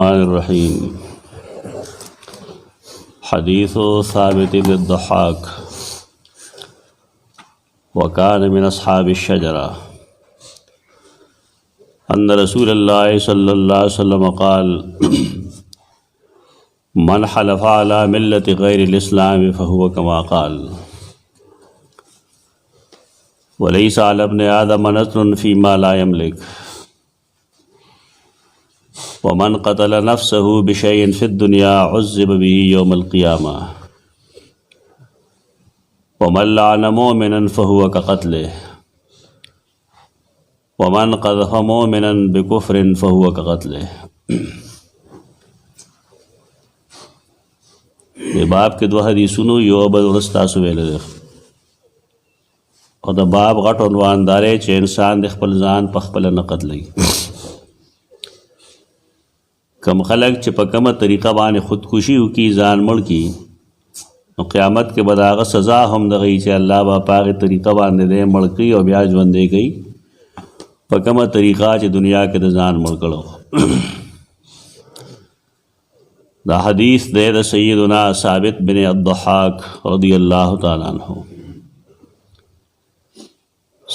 الرحيم. حديث ثابت بن الضحاك وكان من أصحاب الشجرة أن رسول الله صلى الله عليه وسلم قال: من حلف على ملة غير الإسلام فهو كما قال، وليس على ابن آدم نذر فيما لا يملك، ومن قتل نفسه بشيء في الدنيا عذب به يوم القيامة، ومن لعن مؤمنا فهو كقتله، ومن قذف مؤمنا بكفر فهو كقتله. یہ باب کے دو حدیثونو یو بل ورستاسو ویل دی او د باب غټ عنوان دارے چې انسان د خپل ځان په خپل نه قتلوي. کم خلق چې په کومه طریقه باندې خودکشي وکړي ځان مړ کړي نو قیامت کې به د هغه سزا هم دغه چې الله به په هغې طریقه باندې دی مړ کړي او بیا ژوندی کوي په کومه طریقه چې دنیا کې د ځان مړ کړو. دا حدیث دی د سیدنا ثابت بن الضحاک رضی اللہ تعالی عنہ.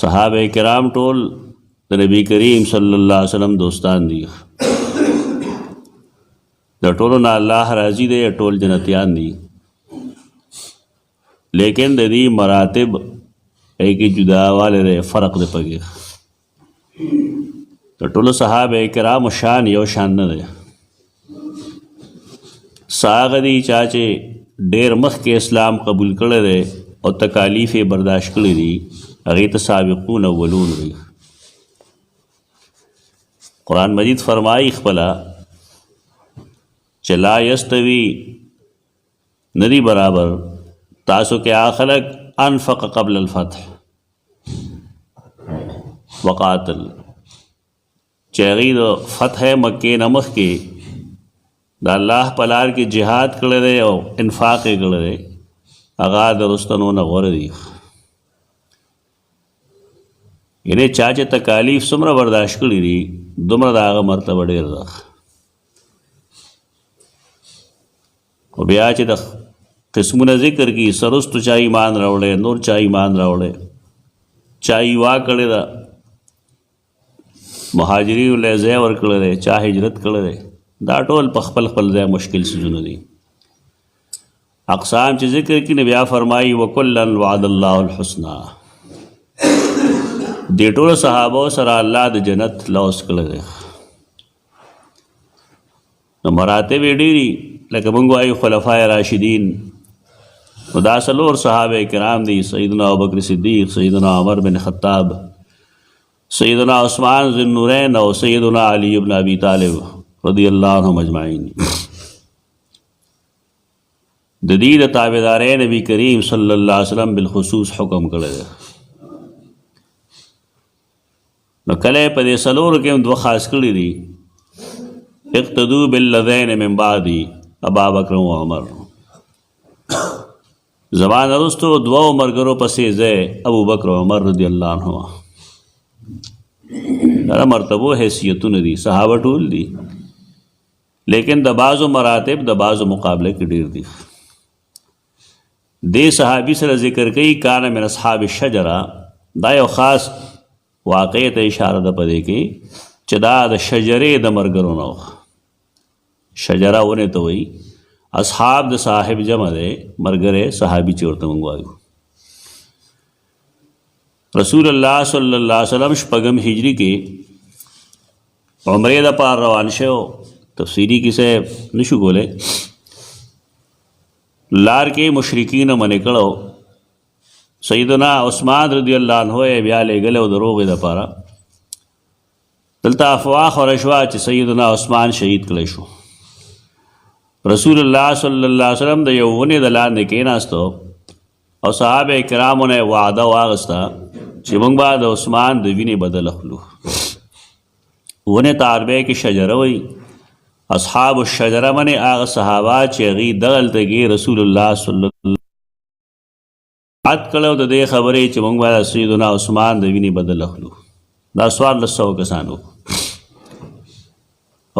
صحابہ کرام ټول د نبی کریم صلی اللہ علیہ وسلم دوستان دي، د ټولو نه الله راضي دی، ټول جنتیان دي، لیکن د دې مراتب ایک جدا والے دی، فرق دی پکې. د ټولو صحابه کرام شان یو شان نه دی. ساغ دی چاچے ډیر مخکې اسلام قبول کړی دی او تکالیف یې برداشت کړی دي، هغې ته سابقون اولون وي. قرآن مجید فرمایي خپله چې لا یستوي ندی برابر تاسو کې هغه خلک انفق قبل الفتح وقاتل چې هغې د فتح مکې نه مخکې دا الله په لار کې جهاد کړی دی او انفاق یې کړی دی، هغه د رستنو نه غوره دي. یعنې چا چې تکالیف څومره برداشت کړي دي دومره د هغه مرتبه ډېر ده. خو بیا چې د قسمونه ذکر کړي سرستو چا ایمان راوړی، نور چا ایمان راوړی، چا ایوا کړې ده، مهاجرینو له ځای ورکړی دی، چا هجرت کړی دی، دا ټول په خپل خپل ځای مشکل څیزونه دي. اقسام چې ذکر کړي نو بیا فرمایي وکلا وعد الله الحسنى. دې ټولو صحابو سره الله د جنت لوس کړی دی. نو مراتب یې ډېري، لکه موږ وایو خلفای راشدین، نو دا څلور صحابه کرام دي: سیدنا ابوبکر صدیق، سیدنا عمر بن خطاب، سیدنا عثمان ذو النورین او سیدنا علی بن ابی طالب رضی اللہ عنہم اجمعین. د دې د تابعدارۍ نبی کریم صلی اللہ علیہ وسلم بالخصوص حکم کړی دی. نو کله په دې څلورو کې هم دوه خاص کړي دي: اقتدوا بالذین من بعدی ابا بکر و عمر. زمان وروسته دوه ملګرو پسې ځای ابو بکر و عمر رضی اللہ عنہما. دا مرتبو حیثیتونه دي، صحابه ټول دي، لیکن د بعضو مراتب د بعضو مقابله کې ډیر دي. دې صحابي سره ذکر کوي کان من اصحاب الشجره. دا یو خاص واقعې ته اشاره ده پدې کې چې دا د شجرې د مرګرو نه وه. شجره ونې ته وایي، اصحاب د صاحب جمع دی، مرګرې صحابي چې ورته موږ وایو. رسول الله صلی الله علیه وسلم شپږم هجري کې عمرې دپاره روان شو. تفسیری کسے نشو گولے، لار کے مشرکین منع کړو. سیدنا عثمان رضی اللہ عنہ بیا لے گلے دروغ دپاره دلته افواه خوره شوه چې سیدنا عثمان شهید کړی شو. رسول الله صلی الله علیه وسلم د یو ونې د لاندې کېناستو او صحابه کرامو نه وعده واغسته چې موږ به د عثمان د وینې بدل اخلو. ونې ته عربی کې شجره وایي. اصحاب الشجره منې هغه صحابه چې هغې دغلته کې رسول الله صلی الله علیه وسلم عد کړی د دې خبرې چې موږ به سیدنا عثمان د وینې بدل اخلو. دا 1400 کسانو.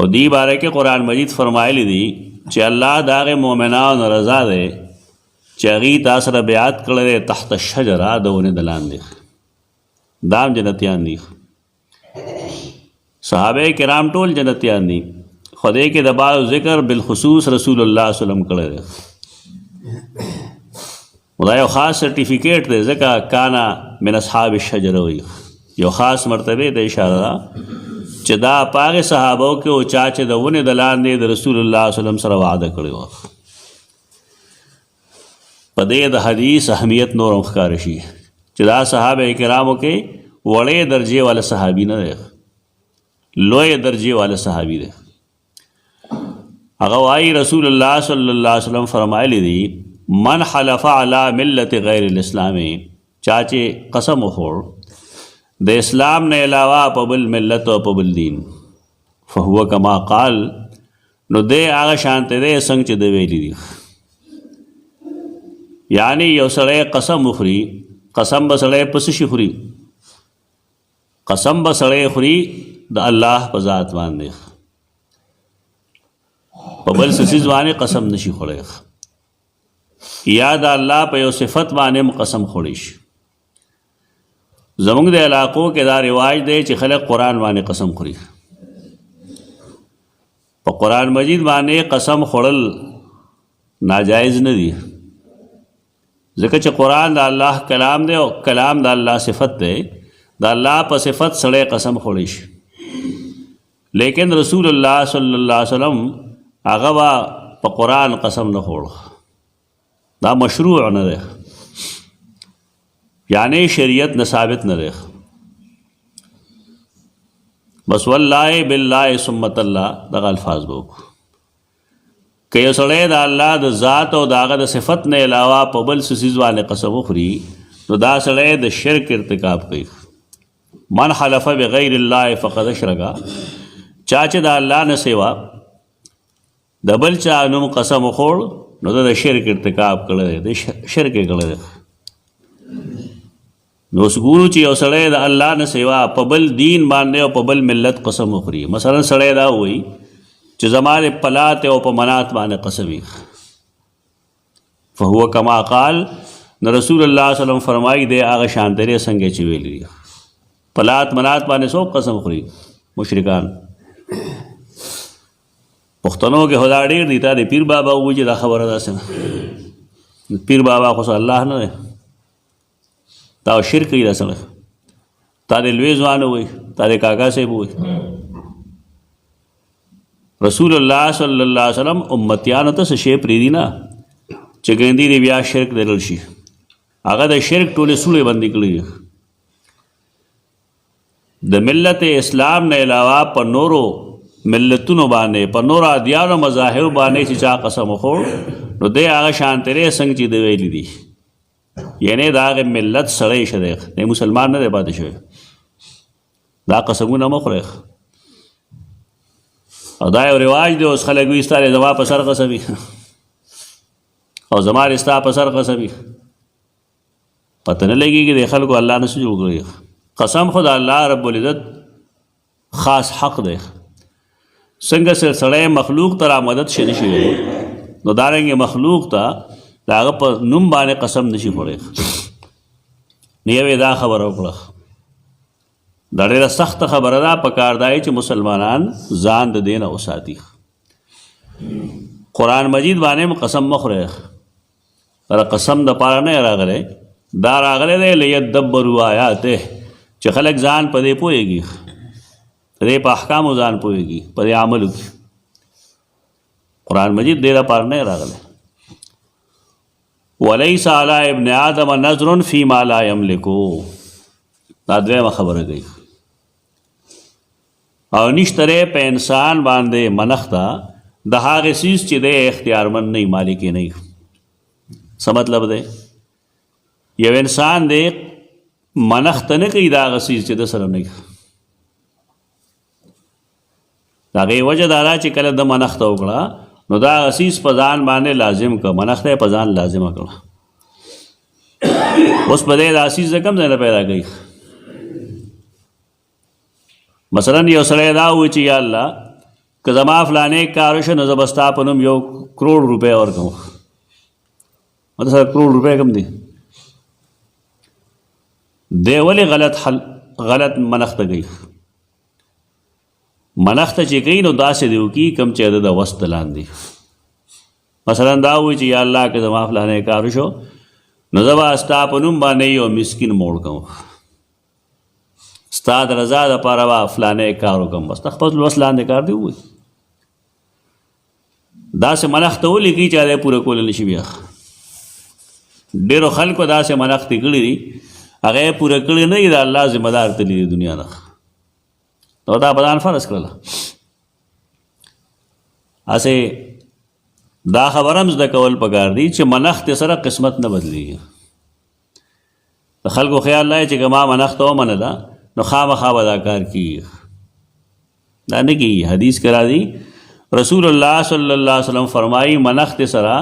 او دی باره کې قرآن مجید فرمایلی دی چې الله د هغې مؤمنانو رضا دی چې هغې تا سره بیعت کړی دی تحت الشجره د ونې د لاندې، دا هم جنتیان دي. صحابه کرام ټول جنتیان دي، خو دې کې د بعضو ذکر بالخصوص رسول الله صلی الله علیه وسلم کړی دی. دا یو خاص سرټیفیکیټ دی، ځکه کانا من اصحاب الشجره وي، یو خاص مرتبه ته اشاره ده چې دا په هغې صحابو کې او چا چې د ونې د لاندې د رسول الله صلی الله علیه وسلم سره وعده کړې وه. په دې د حدیث اهمیت نور هم ښکاره شي چې دا صحابه کرامو کې وړې درجې والا صحابي نه دی، لوی درجې والا صحابي دی. هغه وایي رسول الله صلی الله علیه وسلم فرمایلی دی من حلف علی ملت غیر الاسلام، چا چې قسم وخوړ د اسلام نه علاوه په بل ملت او په بل دین، فهو کما قال، نو دی هغه شانته دی څنګه چې د ویلي دي. یعنی یو سړی قسم وخوري، قسم به سړی په څه شي خوري؟ قسم به سړی خوري د الله په ذات باندې، په بل څه څیز باندې قسم نشي خوړی، یا د الله په یو صفت باندې هم قسم خوړی شي. زمونږ د علاقو کې دا رواج دی چې خلک قرآن باندې قسم خوري. په قرآن مجید باندې قسم خوړل ناجایز نه دي، ځکه چې قرآن د الله کلام دی او کلام د الله صفت دی، د الله په صفت سړی قسم خوړی شي. لیکن رسول الله صلی الله علیه وسلم هغه به په قرآن قسم نه خوړ، دا مشروع نه دی، یعنی شریعت نه ثابت نه دی. بس والله بالله ثم الله دغه الفاظ به وکړو. که یو سړی د الله د ذات او د هغه د صفت نه علاوه په بل څه څیز باندې قسم وخوري نو دا سړی د شرک ارتکاب کوي. من حلف بغیر الله فقد اشرک، چا چې د الله نه سوا د بل چا نوم قسم وخوړ نو د شرک ارتکاب کړی دی، د شرک یې کړی دی. نو اوس ګورو چې یو سړی د الله نه سوا په بل دین باندې او په بل ملت قسم وخوري. مثلا سړی دا وایي چې زما د پلات او په منات باندې قسم وي، فهو کما قال، نو رسول الله صلی الله علیه وسلم فرمایي دی هغه شان دی څنګه چې ویلي دي. پلات منات باندې څوک قسم خوري؟ مشرکان. پښتنو کې خدا ډېر دي، تا د پیر بابا وایي چې دا خبره داسې نه، پیر بابا خو الله نه دی، تا شرک کوي دا سړی، تا د لوی ځوان وایي، تا د کاکا صاحب وایي. رسول الله صلی الله علیه وسلم امتیانو ته څه شی پرېږدي نه چې ګیندي دی بیا شرک درل شي. هغه د شرک ټولې سوړې بندې کړي. د ملت اسلام نه علاوه په نورو ملتونو باندې، په نورو ادیانو مذاهبو باندې چې چا قسم وخوړ نو دی هغه شان تیرې څنګه چې د ویلي دي، یعنی د هغې ملت سړی شه دی، دی مسلمان نه دی پاتې شوی. دا قسمونه مه خورئ. او دا یو رواج دی، اوس خلک وایي ستا دی زما په سر قسم وي او زما دی ستا په سر قسم وي. پته نه لګېږي د خلکو الله نه څه جوړ کړي. قسم خو د الله رب العزت خاص حق دی. څنګه سړی مخلوق ته را مدد شي نشي ویلی، نو دارنګې مخلوق ته د هغه په نوم باندې قسم نشي خوړی. نو یوې دا خبره وکړه، دا ډېره سخته خبره ده، پکار دی چې مسلمانان ځان د دې نه وساتي. قرآن مجید باندې هم قسم مه خورئ. دا قسم دپاره نه راغلی، دا راغلی دی لیدبروا آیاته، چې خلک ځان په دې پوهېږي، دې په احکامو ځان پوهېږي، په دې عملو کې. قرآن مجید دې دپاره نه راغلی. ولیس علی ابن آدم نظر فیما لا یملکو، دا دویمه خبره کوي. او نشته دی په انسان باندې منښته د هغې څیز چې دی اختیارمند نه وي، مالک یې نه وي. څه مطلب دی؟ یو انسان دی منښته نه کوي د هغه څیز چې د سره نه وي. د هغې وجه دا ده چې کله د منښته وکړه نو دا هغه څیز په ځان باندې لازم کړه، منښته یې په ځان لازمه کړه. اوس په دې دا څیز د کوم ځای نه پیدا کوي؟ مثلا یو سړی دا وایي چې یا الله که زما فلانې کار وشو نو زه به ستا په نوم 1 کروڑ روپۍ ورکوم. ما ته سره کروڑ روپۍ کم دی. دی ولې غلط منښته کوي؟ منښته چې کوي نو داسې دی وکړي کوم چې د وس د لاندې. مثلا دا وایي چې یا الله که زما فلانې کار وشو نو زه به ستا په نوم باندې یو مسکین موړ کوم، ستا د رضا دپاره به فلانې کار وکړم. بس ته خپل وس لاندې کار دی ووایي. داسې منښته ولیکي چې هغه پوره کولی نه شي. بیا ډېرو خلکو داسې منښتې کړي دي هغه یې پوره کړي نه دي، د الله ذمه دار تللي دي دنیا نه، نو دا به ځان فرض کړله. هسې دا خبره هم زده کول پکار دي چې منښتې سره قسمت نه بدلېږي. د خلکو خیال دی چې که ما منښته ومنله نو خامخا به دا کار کېږي. دا نه کېږي. حدیث کې راځي رسول الله صلی الله علیه وسلم فرمایي منښتې سره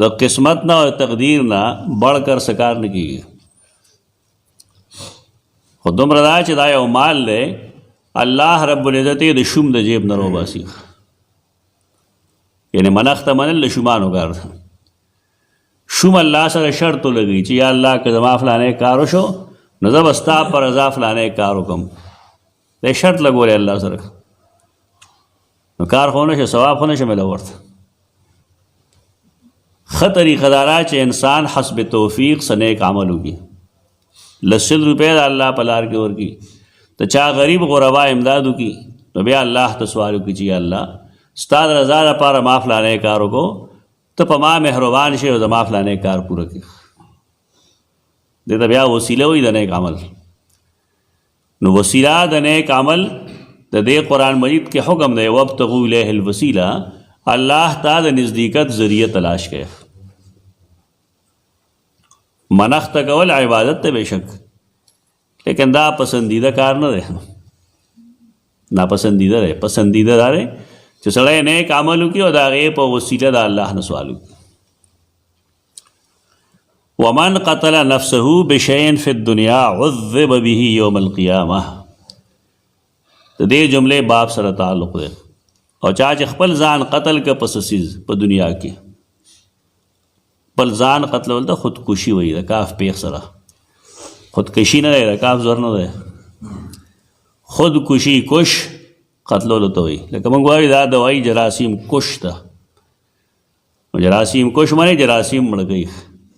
د قسمت نه او تقدیر نه بڑھ کر سکار نه کېږي. خو دومره دا چې دا یو مال دی الله رب العزت یې د شوم د جیب نه راوباسي. یعنی منښته منل د شومانو کار ده. شوم الله سره شرط ولګوي چې یا الله که زما فلانې کار وشو نو زه به ستا په رضا فلانې کار وکړم. دی شرط لګولی الله سره، نو کار خو نه شي، ثواب خو نه شي میله ورته. ښه طریقه دا ده چې انسان حسب توفیق څه نیک عمل وکړي. 100 روپۍ د الله په لار کې ورکړي، ته چا غریب غربا امداد وکړي، نو بیا الله ته سوال وکړي چې یا الله ستا د رضا دپاره ما فلانی کار وکړو، ته په ما مهربان شې او زما فلانی کار پوره کړي. دې ته بیا وسیله وایي د نیک عمل. نو وسیله د نیک عمل د دې قرآن مجید کې حکم دی وابتغوا الیه الوسیله، الله ته د نزدېکت ذریعه تلاش کړئ. منښته کول عبادت ته بېشک، لیکن دا پسندیده کار نه دی، ناپسندیده دی. پسندیده دا دی چې سړی نیک عمل وکړي او د هغې په وسیله د الله نه سوال وکړي. ومن قتل نفسه بشیء فی الدنیا عذب به یوم القیامه. د دې جملې باب سره تعلق دی. او چا چې خپل ځان قتل که په څه څیز په دنیا کې، خپل ځان قتلول ته خودکشي وایي، د کاف پیښ سره. خودکشي نه دی، د کاف زور نه دی. خودکشي کش قتلولو ته وایي. لکه موږ وایو دا دوایي جراثیم کش ده، نو جراثیم کش معنی جراثیم مړه کوي،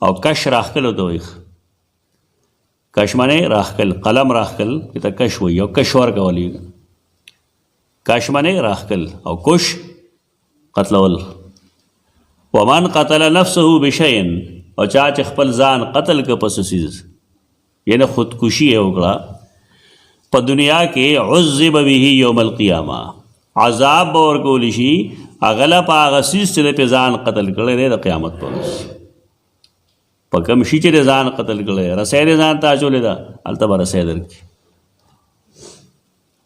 او کش راښکلو ته وایي. کش معنی راښکل، قلم راښکل ته کش وایي، او کش ورکول یې. کش معنی راښکل او کش قتلول. ومن قتل نفسه بشیء، او چا چې خپل ځان قتل که په څه څیز، یعنی خودکشي یې وکړه په دنیا کې، عذب به یوم القیامه، عذاب به ورکولی شي هغه له په هغه څیز چې د پې ځان قتل کړی دی د قیامت په ورځ. په کوم شي چې د ځان قتل کړی دی، رسۍ دې ځان ته اچولې ده، هلته به رسۍ درکړي.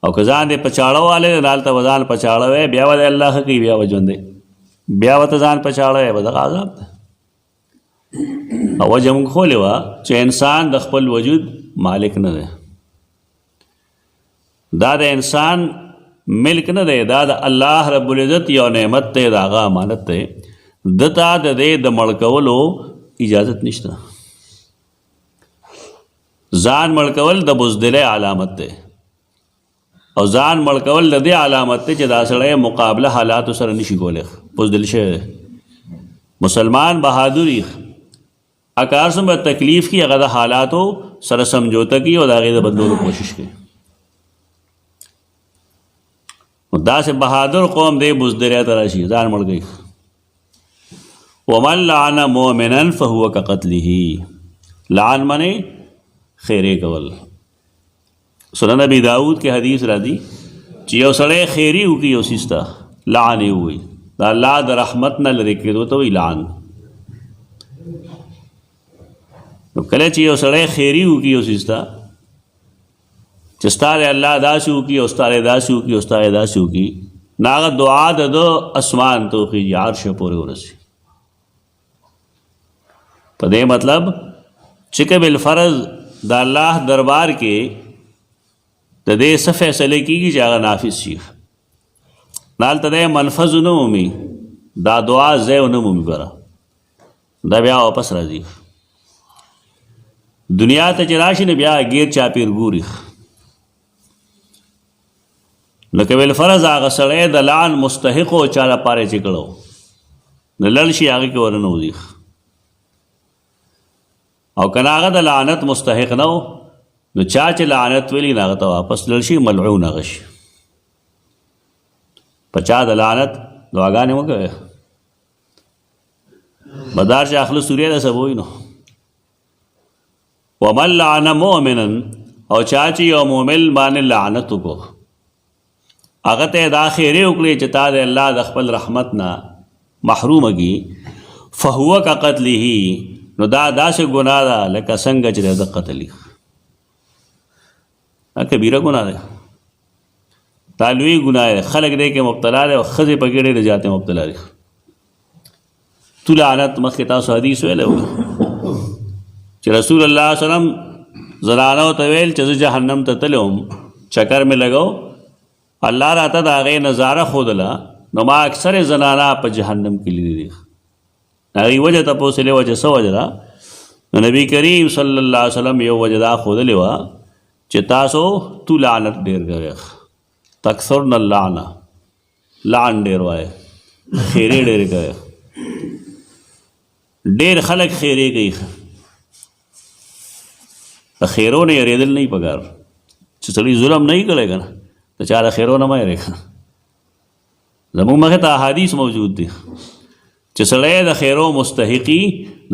او که ځان دې په چاړه والی دی، هلته به ځان په چاړه وی، بیا به د الله ښه کوي، بیا به ژوندی، بیا به ته ځان په چاړه وی، به دغه عذاب ده. او وجه موږ ښولې وه چې انسان د خپل وجود مالک نه دی. دا د انسان ملک نه دی، دا د الله رب العزت یو نعمت دی، د هغه امانت دی. ده ته د دې د مړ کولو اجازت نشته. ځان مړ کول د بزدلۍ علامت دی، او ځان مړ کول د دې علامت دی چې دا سړی مقابله حالاتو سره نشي کولی، بزدل شوی دی. مسلمان بهادري اکار څومره تکلیف کی هغه د حالاتو سره سمجوته کی او د هغې د بدلولو کوشش کوي. داسې بهادر قوم دی بزدلۍ ته راشي، ځان مړ کوي. ومن لعن مؤمنا فهو كقتله. لعن معنی خیرې کول. سنن ابي داود کې حدیث راځي چې یو سړی خیري وکړي یو څیز ته، لعن یې ووایي، د الله د رحمت نه لرې کېدو ته وایي لعن. نو کله چې یو سړی خیري وکړي یو څیز ته، چې ستا د الله داسې وکړي او ستا یې داسې وکړي او ستا یې داسې وکړي، نو هغه دعا د ده اسمان ته وخېږي، عرش پورې ورسي. په دې مطلب چې که بالفرض د الله دربار کې د دې څه فیصلې کېږي چې هغه نافظ شي. نالته دی منفذ نه مومي دا دعا ځای ونه مومي بره دا بیا واپس راځي دنیا ته چې راشي نه بیا ګیر چاپیر ګوري لکه بالفرض هغه سړی د لعن مستحق و چا لپاره چې کړو نو لړ شي هغې کې ورنه وځي او که نه هغه د لعنت مستحق نه و نو چا چې لعنت ویلي نو هغه ته واپس لړ شي ملعون هغه شي په چا د لعنت دعاګانې مه کوئ بدار چې اخله سوریه ده څه وایي نو ومن لعن مؤمنا او چا چې یو مؤمن باندې لعنت وکړو هغه ته دا خیرې وکړې چې تا د الله د خپل رحمت نه محرومه کي فهو کا قتله نو دا داسې ګناه ده لکه څنګه چې د قتل دا کبیره ګناه ده دا لوی ګناه ده خلک دې کې مبتلا ده او ښځې پکې ډېرې زیاتې مبتلا دي تو لعنت مخکې تاسو حدیث ویلی و چې رسول الله صلی الله علیه وسلم زنانو ته ویل چې زه جهنم ته تللی وم چکر مې لګو الله راته د هغې نظاره ښودله نو ما اکثر زنانه په جهنم کې لیدې دي هغې وجه تپوس یې وجه څه وجه ده نو نبي کریم صلی الله علیه وسلم یو وجه دا ښودلې وه چې تاسو تو لعنت ډېر کوئ تکثرن اللعنه لعن ډېر وایه خیرې ډېرې کوئ ډېر خلک خیرې کوي د خیرو نه یېرېدل نه وي پکار چې سړي ظلم نه وي کړی که نه د چا د خیرو نه مه یېرېږه زموږ مخې ته احادیث موجود دي چې سړی د خیرو مستحقي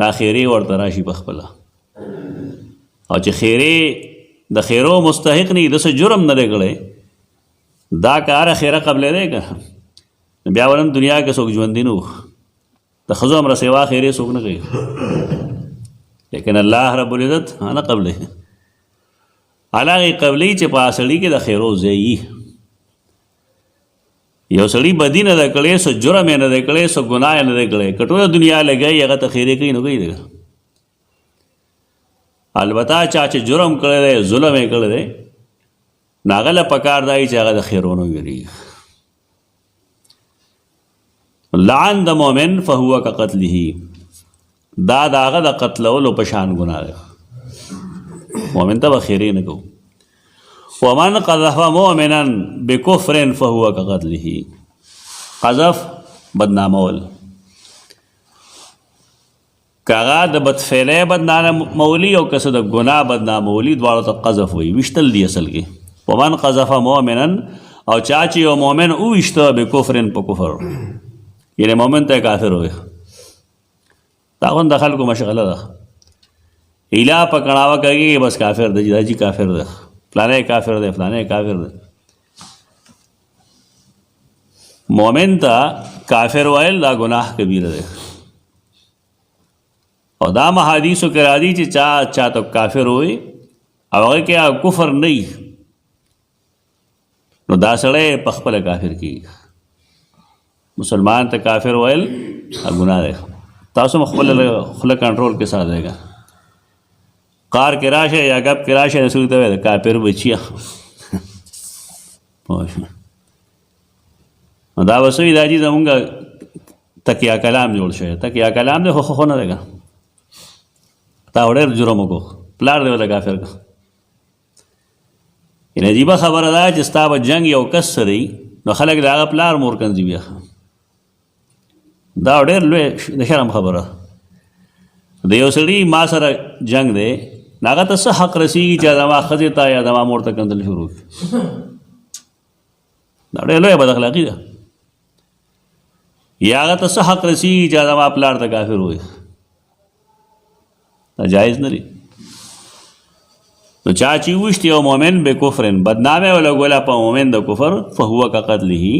دا خیرې ورته راشي پخپله او چې خیرې د خیرو مستحق نه وي داسې جرم نه دی کړی دا کار خیره قبلی دی که بیا ورن دنیا کې څوک ژوندي نه و د ښځو همره سوا خیرې څوک نه کوي لیکن الله رب العزت نه قبلی هغې قبلی چې په سړي کې د خیرو ځای یو سړي بدي نه ده کړی څه جرم یې نه دی کړی څه ګناه یې نه دی کړی که ټوله دنیا لګوي هغه ته خیرې کوي نو کوي دی البته چا چې جرم کړی دی ظلم یې کړی دی نو هغه له پکار دی چې هغه د خیرو نه ویرېږي لعن د مؤمن فهو که قتله دا د هغه د قتلولو په شان ګناه دی مؤمن ته به خیرې نه کوو ومن قذف مؤمنا بکفر فهو كقتله قذف بدنامول کاغا د بدفعلی بدنامولی او کس د گناه بدنامولی دواړو ته قذف وي وشتل دی اصل کې ومن قذف مؤمنا او چا چې یو مؤمن وویشته بکفر په کفر یعنی مؤمن ته کافر وي دا خو د خلکو مشغله ده ایلا پکړاوه کوي بس کافر دی دا جی کافر ده فلانے کافر دے فلانے کافر دے مومن تا کافر وائل دا گناہ کبیر دے او دا محادیثو کرا دی چی چا تو کافر ہوئی او اگر کیا کفر نہیں نو دا سڑے پخپل کافر کی مسلمان تا کافر وائل گناہ دے تاسو مخبل خلق کنٹرول کے ساتھ دے گا قار کې راشه یا ګپ کې راشه رسول ته ویل کافر بچیا دا وسوي دا چې زمونږ تکیا کلام جوړ شوی تکیا کلام دی خو نه دی تا ډېر جرم وکړو پلار دی ولا کافر کا یعنې عجیبه خبره ده چې ستا به جنګ یو کس سره وي نو خلک د هغه پلار مور کنځي بیا دا ډېر لوی د شرم خبره د یو سړي ما سره جنګ دی نو هغه ته څه حق رسېږي چې زما ښځې ته یا زما مور ته کنځل شروع کړي دا ډېره لویه بد اخلاقي ده یا هغه ته څه حق رسېږي چې زما پلار ته کافر ووایي دا جایز نه دی نو چا چې وویشت یو مؤمن بکفرن بدنامه ولګوله په مؤمن د کفر فهو کقتله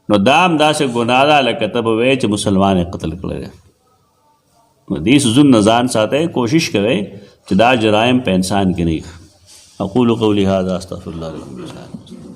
نو دا هم داسې ګناه ده لکه ته به وایې چې مسلمان یې قتل کړی دی دې سوزون نه ځان ساتئ کوشش کوئ چې دا جرائم په انسان کې نه وي اقول قولي هذا استغفر الله لكم